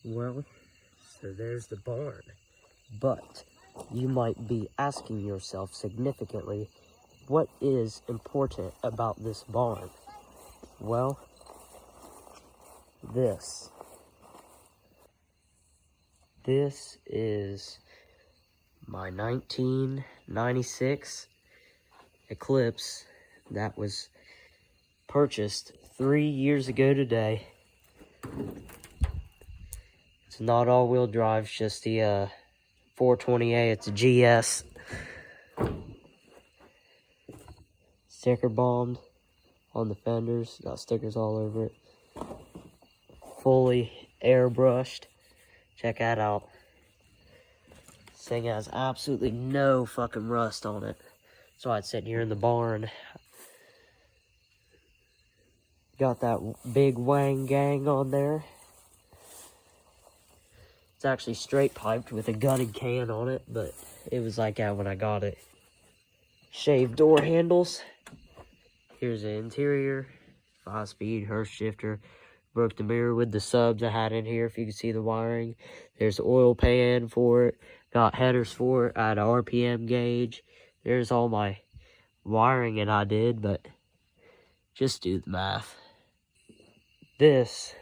Well, so there's the barn. But you might be asking yourself significantly, what is important about this barn? Well, this is my 1996 Eclipse that was purchased 3 years ago today. It's not all-wheel drive, it's just the 420A. It's a GS. Sticker bombed on the fenders, got stickers all over it. Fully airbrushed. Check that out. This thing has absolutely no fucking rust on it. So I'd sit here in the barn. Got that big Wang Gang on there. It's actually straight piped with a gutted can on it, but it was like that when I got it. Shaved door handles. Here's the interior. 5-speed Hurst shifter. Broke the mirror with the subs I had in here, if you can see the wiring. There's the oil pan for it. Got headers for it. I had an RPM gauge. There's all my wiring that I did, but just do the math. This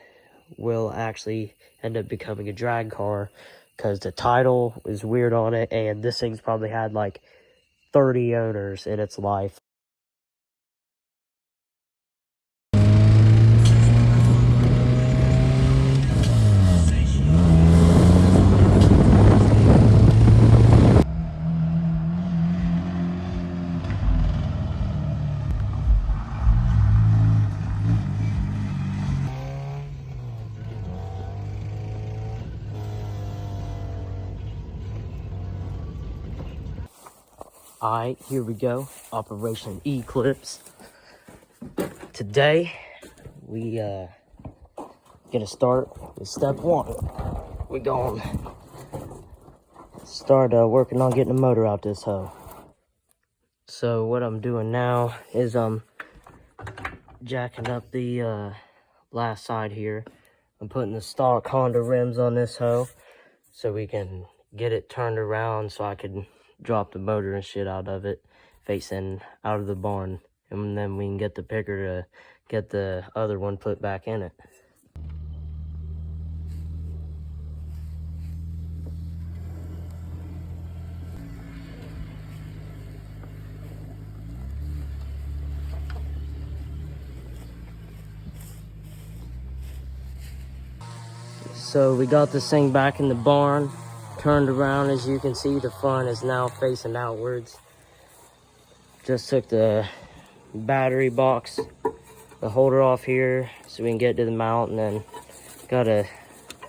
will actually end up becoming a drag car because the title is weird on it, and this thing's probably had like 30 owners in its life. Alright, here we go. Operation Eclipse. Today, we gonna start with step 1. We gonna start working on getting the motor out this hoe. So what I'm doing now is I'm jacking up the last side here. I'm putting the stock Honda rims on this hoe so we can get it turned around so I can drop the motor and shit out of it, facing out of the barn, and then we can get the picker to get the other one put back in it. So we got this thing back in the barn, turned around. As you can see, the front is now facing outwards. Just took the battery box, the holder off here so we can get to the mount, and then gotta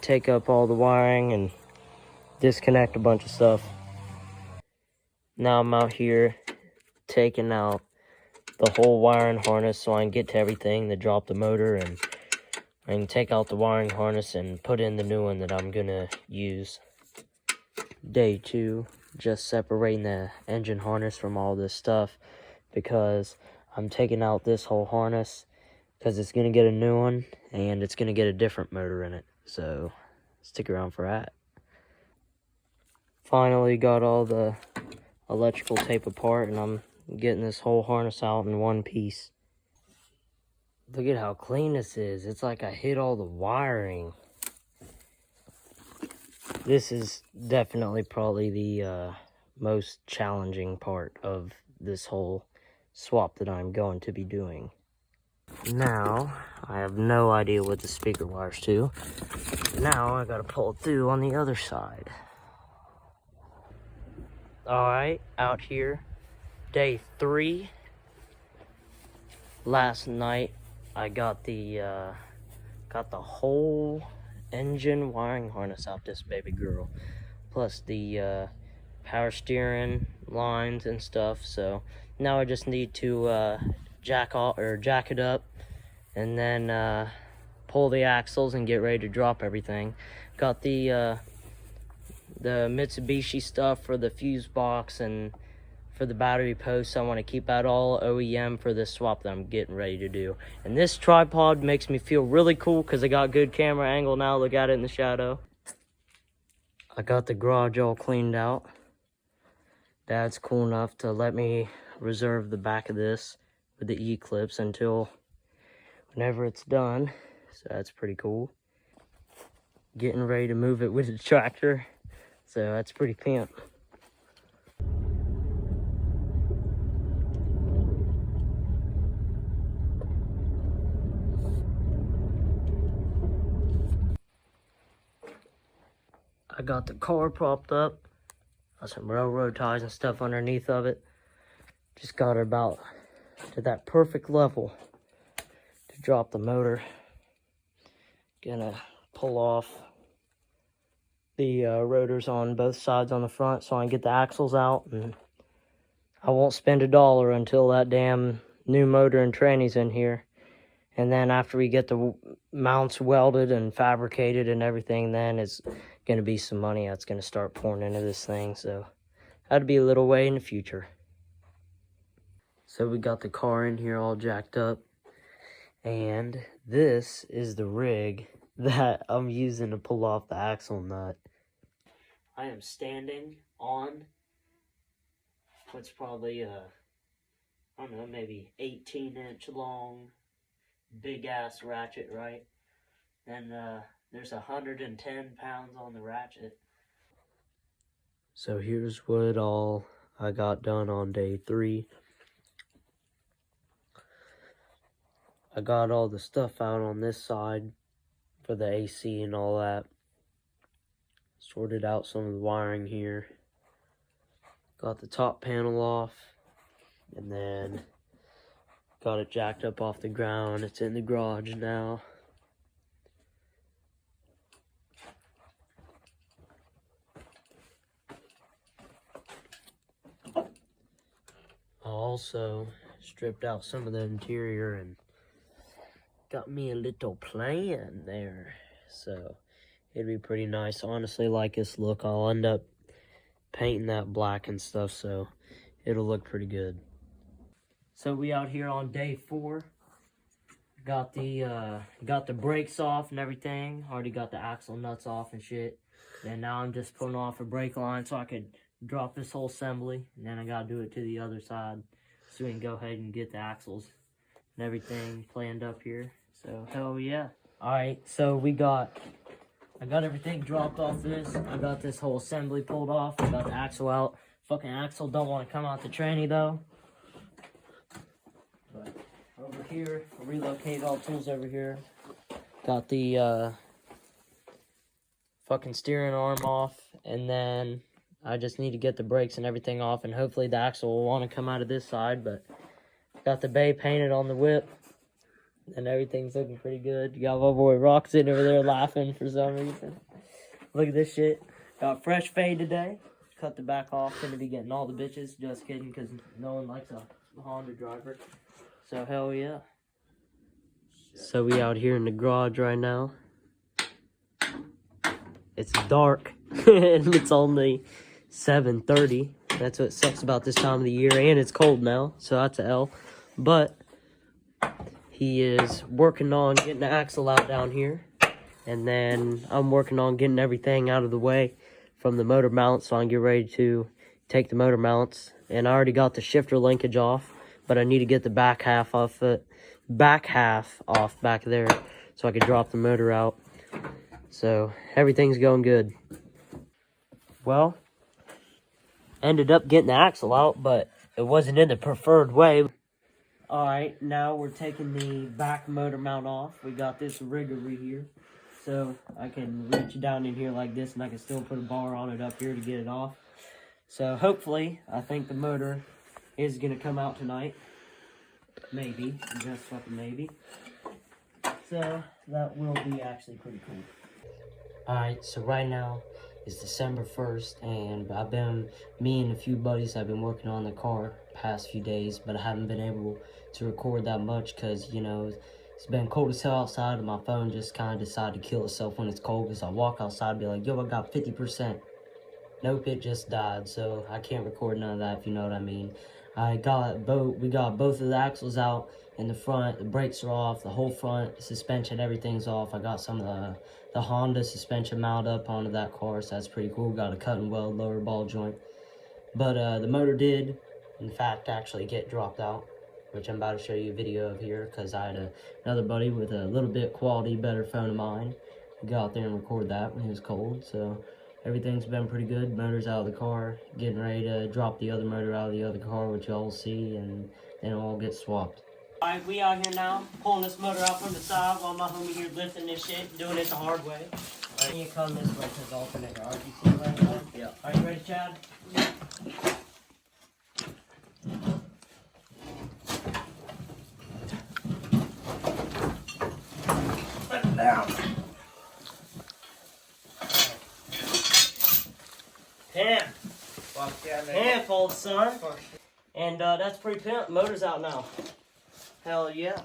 take up all the wiring and disconnect a bunch of stuff. Now I'm out here taking out the whole wiring harness so I can get to everything to drop the motor, and I can take out the wiring harness and put in the new one that I'm gonna use. Day 2, just separating the engine harness from all this stuff because I'm taking out this whole harness because it's gonna get a new one and it's gonna get a different motor in it. So stick around for that. Finally got all the electrical tape apart, and I'm getting this whole harness out in one piece. Look at how clean this is. It's like I hit all the wiring. This is definitely probably the most challenging part of this whole swap that I'm going to be doing. Now, I have no idea what the speaker wire's to. Now, I gotta pull it through on the other side. Alright, out here, day 3. Last night, I got the whole engine wiring harness out this baby girl, plus the power steering lines and stuff. So now I just need to jack it up, and then pull the axles and get ready to drop everything. Got the Mitsubishi stuff for the fuse box and for the battery posts. I want to keep that all OEM for this swap that I'm getting ready to do. And this tripod makes me feel really cool because I got good camera angle now. Look at it in the shadow. I got the garage all cleaned out. Dad's cool enough to let me reserve the back of this with the Eclipse until whenever it's done. So that's pretty cool. Getting ready to move it with the tractor. So that's pretty pimp. I got the car propped up. Got some railroad ties and stuff underneath of it. Just got it about to that perfect level to drop the motor. Gonna pull off the rotors on both sides on the front so I can get the axles out, and I won't spend $1 until that damn new motor and tranny's in here. And then after we get the mounts welded and fabricated and everything, then it's gonna be some money that's gonna start pouring into this thing. So that'd be a little way in the future. So we got the car in here all jacked up, and this is the rig that I'm using to pull off the axle nut. I am standing on what's probably I don't know, maybe 18-inch long, big ass ratchet, right? And there's 110 pounds on the ratchet. So here's what all I got done on day 3. I got all the stuff out on this side for the AC and all that. Sorted out some of the wiring here. Got the top panel off. And then got it jacked up off the ground. It's in the garage now. I also stripped out some of the interior and got me a little plan there. So it'd be pretty nice. Honestly, like this look. I'll end up painting that black and stuff, so it'll look pretty good. So we out here on day 4. Got the brakes off and everything. Already got the axle nuts off and shit. And now I'm just putting off a brake line so I could drop this whole assembly. And then I gotta do it to the other side so we can go ahead and get the axles and everything planned up here. So hell yeah. Alright, so I got everything dropped off this. I got this whole assembly pulled off. I got the axle out. Fucking axle don't want to come out the tranny though. But over here, I relocated all tools over here. Got the fucking steering arm off, and then I just need to get the brakes and everything off, and hopefully the axle will want to come out of this side. But got the bay painted on the whip, and everything's looking pretty good. You got my boy Rock sitting over there laughing for some reason. Look at this shit. Got fresh fade today. Cut the back off. Gonna be getting all the bitches. Just kidding, because no one likes a Honda driver. So hell yeah. So we out here in the garage right now. It's dark and it's only 7:30. That's what sucks about this time of the year, and it's cold now, so that's a L. But he is working on getting the axle out down here, and then I'm working on getting everything out of the way from the motor mounts, so I can get ready to take the motor mounts. And I already got the shifter linkage off, but I need to get the back half off back there so I can drop the motor out. So everything's going good. Well, ended up getting the axle out, but it wasn't in the preferred way. Alright, now we're taking the back motor mount off. We got this riggery here, so I can reach down in here like this, and I can still put a bar on it up here to get it off. So hopefully, I think the motor is going to come out tonight. Maybe, just fucking maybe. So that will be actually pretty cool. Alright, so right now is December 1st, and me and a few buddies have been working on the car past few days, but I haven't been able to record that much because, you know, it's been cold as hell outside, and my phone just kind of decided to kill itself when it's cold, because I walk outside and be like, yo, I got 50%. Nope, it just died, so I can't record none of that, if you know what I mean. We got both of the axles out in the front, the brakes are off, the whole front, suspension, everything's off. I got some of the Honda suspension mount up onto that car, so that's pretty cool. Got a cut and weld lower ball joint. But the motor did, in fact, actually get dropped out, which I'm about to show you a video of here, because I had another buddy with a little bit quality better phone of mine. Go out there and record that when he was cold, so everything's been pretty good. Motor's out of the car, getting ready to drop the other motor out of the other car, which y'all will see, and then it'll all get swapped. Alright, we out here now, pulling this motor out from the side while my homie here lifting this shit, doing it the hard way. Alright, you come this way to the alternator. Alright, you see it right there? Yeah. Are you ready, Chad? Yeah. Put it down. Handful, son. And that's pretty pimp. Motor's out now. Hell yeah.